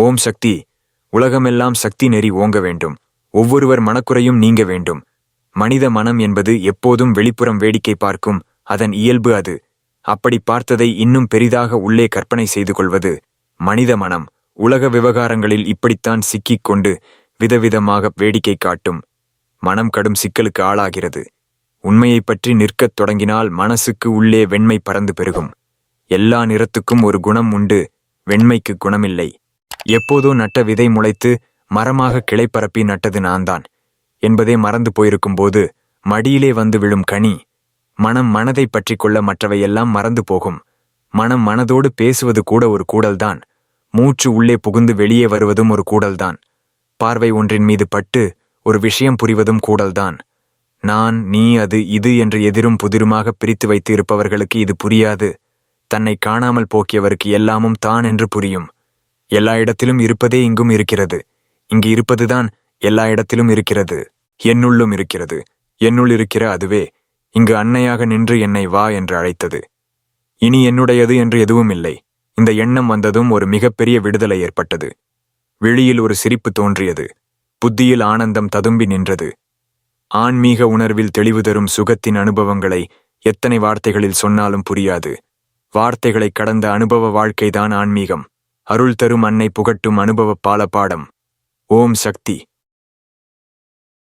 ஓம் சக்தி. உலகமெல்லாம் சக்தி நெறி ஓங்க வேண்டும். ஒவ்வொருவர் மனக்குறையும் நீங்க வேண்டும். மனித மனம் என்பது எப்போதும் வெளிப்புறம் வேடிக்கை பார்க்கும். அதன் இயல்பு அது. அப்படி பார்த்ததை இன்னும் பெரிதாக உள்ளே கற்பனை செய்து கொள்வது மனித மனம். உலக விவகாரங்களில் இப்படித்தான் சிக்கிக் கொண்டு விதவிதமாக வேடிக்கை காட்டும். மனம் கடும் சிக்கலுக்கு ஆளாகிறது. உண்மையைப் பற்றி நிற்கத் தொடங்கினால் மனசுக்கு உள்ளே வெண்மை பறந்து பெருகும். எல்லா நிறத்துக்கும் ஒரு குணம் உண்டு, வெண்மைக்கு குணமில்லை. எப்போதோ நட்ட விதை முளைத்து மரமாக கிளை பரப்பி நட்டது நான்தான் என்பதே மறந்து போயிருக்கும் போது மடியிலே வந்து விழும் கனி. மனம் மனதை பற்றி கொள்ள மற்றவையெல்லாம் மறந்து போகும். மனம் மனதோடு பேசுவது கூட ஒரு கூடல்தான். மூச்சு உள்ளே புகுந்து வெளியே வருவதும் ஒரு கூடல்தான். பார்வை ஒன்றின் மீது பட்டு ஒரு விஷயம் புரிவதும் கூடல்தான். நான், நீ, அது, இது என்று எதிரும் புதிருமாக பிரித்து வைத்து இருப்பவர்களுக்கு இது புரியாது. தன்னை காணாமல் போக்கியவருக்கு எல்லாமும் தான் என்று புரியும். எல்லா இடத்திலும் இருப்பதே இங்கும் இருக்கிறது. இங்கு இருப்பதுதான் எல்லா இடத்திலும் இருக்கிறது. என்னுள்ளும் இருக்கிறது. என்னுள் இருக்கிற அதுவே இங்கு அன்னையாக நின்று என்னை வா என்று அழைத்தது. இனி என்னுடையது என்று எதுவும் இல்லை. இந்த எண்ணம் வந்ததும் ஒரு மிகப்பெரிய விடுதலை ஏற்பட்டது. விழியில் ஒரு சிரிப்பு தோன்றியது. புத்தியில் ஆனந்தம் ததும்பி நின்றது. ஆன்மீக உணர்வில் தெளிவு தரும் சுகத்தின் அனுபவங்களை எத்தனை வார்த்தைகளில் சொன்னாலும் புரியாது. வார்த்தைகளை கடந்த அனுபவ வாழ்க்கைதான் ஆன்மீகம். அருள் தரும் அன்னை புகட்டும் அனுபவ பால பாடம். ஓம் சக்தி.